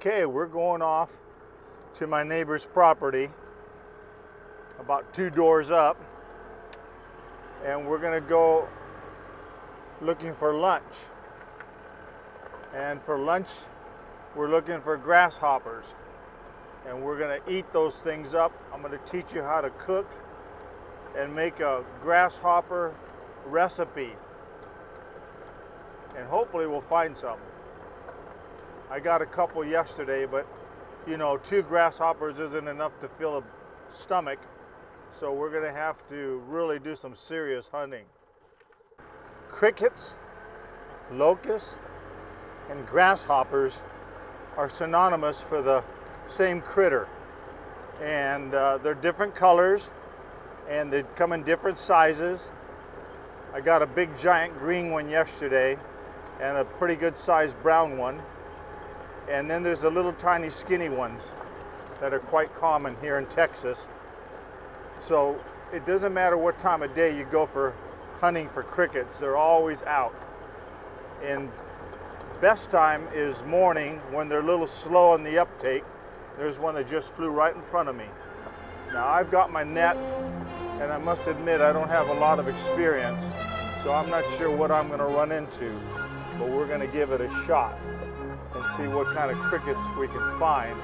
Okay, we're going off to my neighbor's property, about 2 doors up, and we're gonna go looking for lunch. And for lunch, we're looking for grasshoppers, and we're gonna eat those things up. I'm gonna teach you how to cook and make a grasshopper recipe, and hopefully we'll find some. I got a couple yesterday, but you know, 2 grasshoppers isn't enough to fill a stomach, so we're gonna have to really do some serious hunting. Crickets, locusts, and grasshoppers are synonymous for the same critter, and they're different colors and they come in different sizes. I got a big giant green one yesterday and a pretty good sized brown one. And then there's the little tiny skinny ones that are quite common here in Texas. So it doesn't matter what time of day you go for hunting for crickets, they're always out. And best time is morning when they're a little slow in the uptake. There's one that just flew right in front of me. Now I've got my net, and I must admit I don't have a lot of experience, so I'm not sure what I'm gonna run into, but we're gonna give it a shot and see what kind of crickets we can find.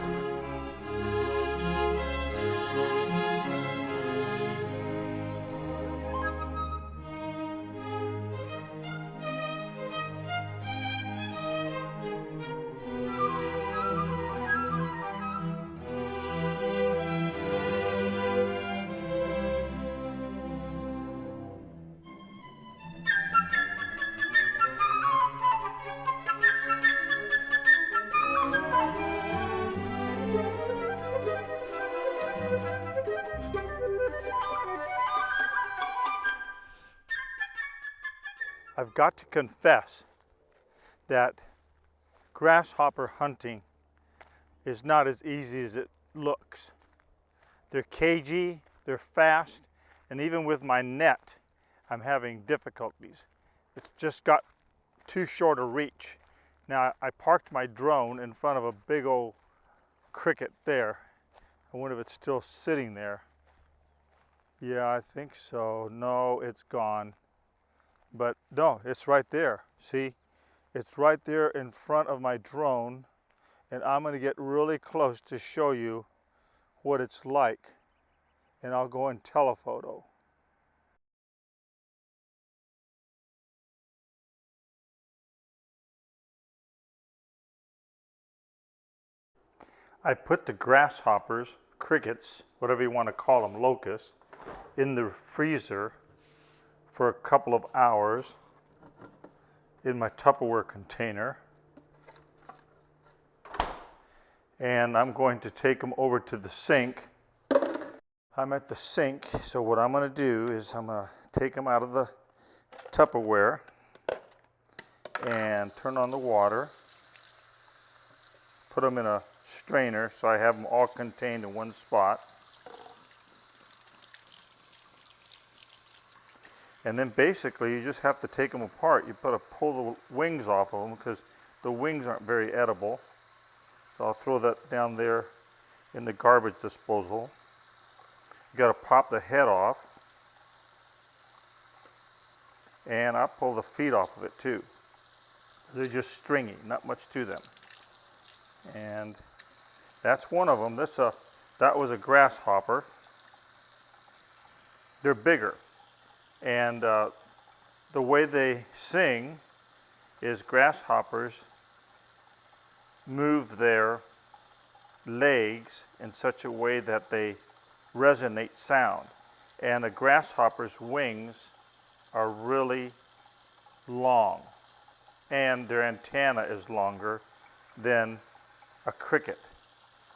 I've got to confess that grasshopper hunting is not as easy as it looks. They're cagey, they're fast, and even with my net, I'm having difficulties. It's just got too short a reach. Now, I parked my drone in front of a big old cricket there. I wonder if it's still sitting there. Yeah, I think so. No, it's gone. But no, it's right there. See, it's right there in front of my drone, and I'm going to get really close to show you what it's like, and I'll go and telephoto. I put the grasshoppers, crickets, whatever you want to call them, locusts, in the freezer for a couple of hours in my Tupperware container, and I'm going to take them over to the sink. I'm at the sink, so what I'm going to do is I'm going to take them out of the Tupperware and turn on the water, put them in a strainer so I have them all contained in one spot. And then basically you just have to take them apart. You pull the wings off of them because the wings aren't very edible. So I'll throw that down there in the garbage disposal. You got to pop the head off, and I'll pull the feet off of it too. They're just stringy, not much to them. And that's one of them. That was a grasshopper. They're bigger. And the way they sing is grasshoppers move their legs in such a way that they resonate sound. And a grasshopper's wings are really long, and their antenna is longer than a cricket.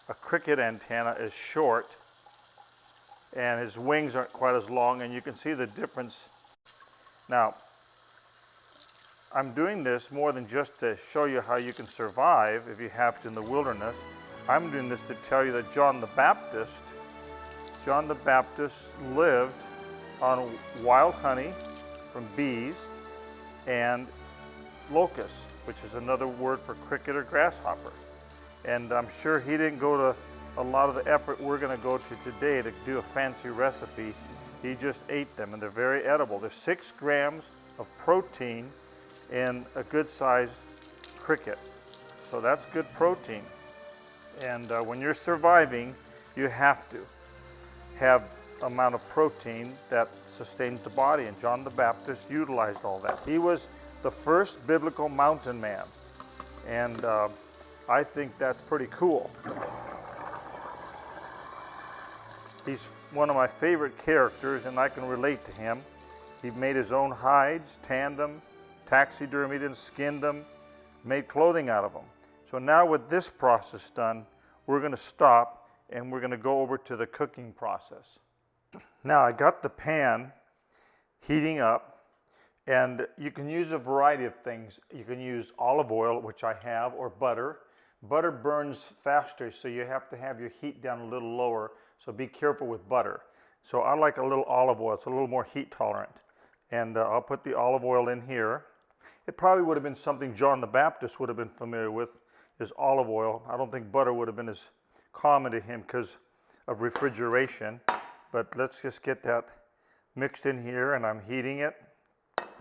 A cricket antenna is short, and his wings aren't quite as long, and you can see the difference. Now, I'm doing this more than just to show you how you can survive if you have to in the wilderness. I'm doing this to tell you that John the Baptist lived on wild honey from bees and locusts, which is another word for cricket or grasshopper. And I'm sure he didn't go to a lot of the effort we're going to go to today to do a fancy recipe. He just ate them, and they're very edible. There's 6 grams of protein in a good-sized cricket. So that's good protein. And when you're surviving, you have to have amount of protein that sustains the body, and John the Baptist utilized all that. He was the first biblical mountain man, and I think that's pretty cool. He's one of my favorite characters, and I can relate to him. He made his own hides, tanned them, taxidermied and skinned them, made clothing out of them. So now with this process done, we're going to stop and we're going to go over to the cooking process. Now I got the pan heating up, and you can use a variety of things. You can use olive oil, which I have, or butter. Butter burns faster, so you have to have your heat down a little lower, so be careful with butter. So I like a little olive oil. It's a little more heat tolerant. And I'll put the olive oil in here. It probably would have been something John the Baptist would have been familiar with, is olive oil. I don't think butter would have been as common to him because of refrigeration. But let's just get that mixed in here, and I'm heating it.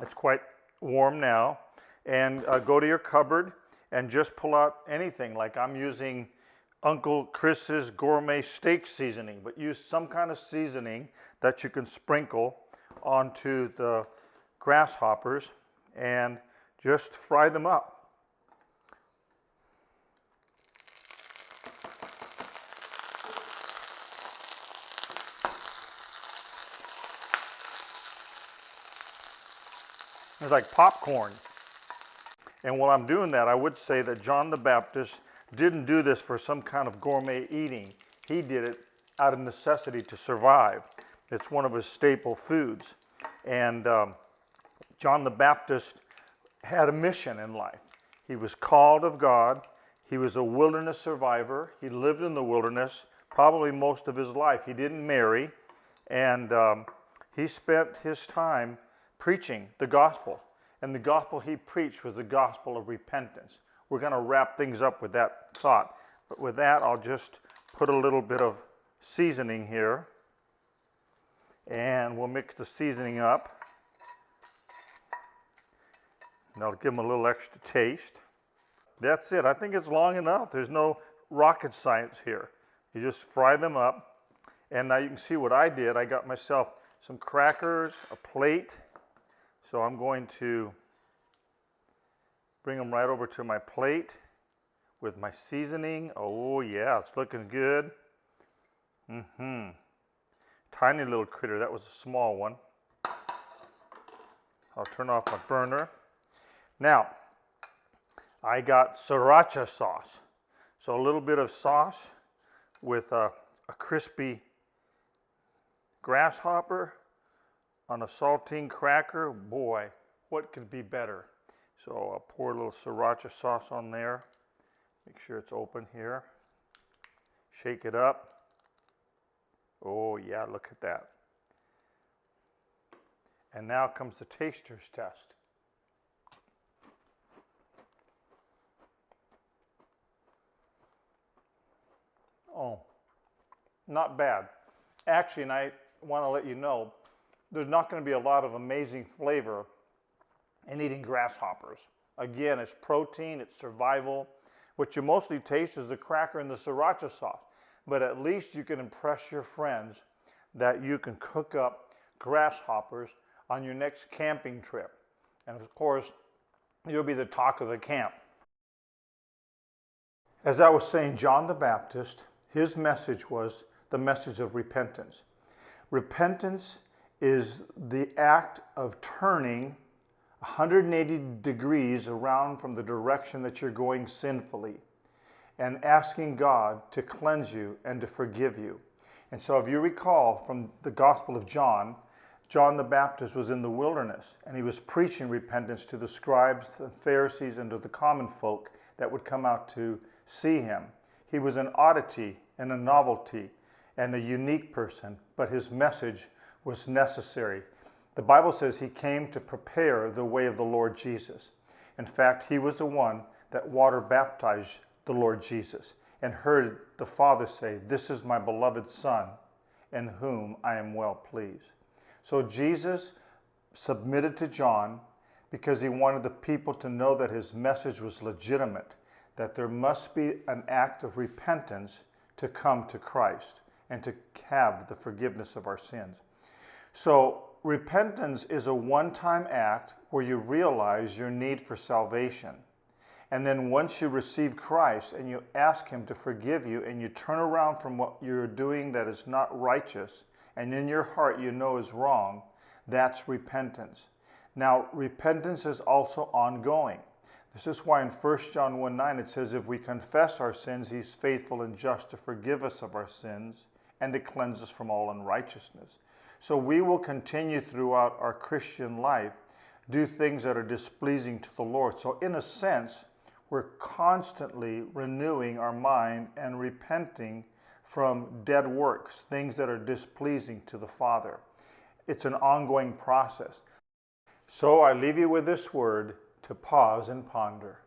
It's quite warm now. And go to your cupboard and just pull out anything. Like I'm using Uncle Chris's gourmet steak seasoning, but use some kind of seasoning that you can sprinkle onto the grasshoppers and just fry them up. It's like popcorn. And while I'm doing that, I would say that John the Baptist didn't do this for some kind of gourmet eating. He did it out of necessity to survive. It's one of his staple foods. And John the Baptist had a mission in life. He was called of God. He was a wilderness survivor. He lived in the wilderness probably most of his life. He didn't marry, and he spent his time preaching the gospel. And the gospel he preached was the gospel of repentance. We're going to wrap things up with that thought. But with that, I'll just put a little bit of seasoning here. And we'll mix the seasoning up. And I'll give them a little extra taste. That's it. I think it's long enough. There's no rocket science here. You just fry them up. And now you can see what I did. I got myself some crackers, a plate. So I'm going to bring them right over to my plate with my seasoning. Oh yeah, it's looking good. Tiny little critter. That was a small one. I'll turn off my burner. Now, I got sriracha sauce. So a little bit of sauce with a crispy grasshopper on a saltine cracker. Boy, what could be better? So I'll pour a little sriracha sauce on there. Make sure it's open here. Shake it up. Oh yeah, look at that. And now comes the taster's test. Oh, not bad. Actually, and I want to let you know, there's not going to be a lot of amazing flavor in eating grasshoppers. Again, it's protein, it's survival. What you mostly taste is the cracker and the sriracha sauce. But at least you can impress your friends that you can cook up grasshoppers on your next camping trip. And of course, you'll be the talk of the camp. As I was saying, John the Baptist, his message was the message of repentance. Repentance is the act of turning 180 degrees around from the direction that you're going sinfully and asking God to cleanse you and to forgive you. And so if you recall from the Gospel of John, John the Baptist was in the wilderness and he was preaching repentance to the scribes, the Pharisees, and to the common folk that would come out to see him. He was an oddity and a novelty and a unique person, but his message was necessary. The Bible says he came to prepare the way of the Lord Jesus. In fact, he was the one that water baptized the Lord Jesus and heard the Father say, "This is my beloved Son, in whom I am well pleased." So Jesus submitted to John because he wanted the people to know that his message was legitimate, that there must be an act of repentance to come to Christ and to have the forgiveness of our sins. So repentance is a one-time act where you realize your need for salvation. And then once you receive Christ and you ask him to forgive you and you turn around from what you're doing that is not righteous and in your heart you know is wrong, that's repentance. Now, repentance is also ongoing. This is why in 1 John 1:9 it says, if we confess our sins, he's faithful and just to forgive us of our sins and to cleanse us from all unrighteousness. So we will continue throughout our Christian life, do things that are displeasing to the Lord. So in a sense, we're constantly renewing our mind and repenting from dead works, things that are displeasing to the Father. It's an ongoing process. So I leave you with this word to pause and ponder.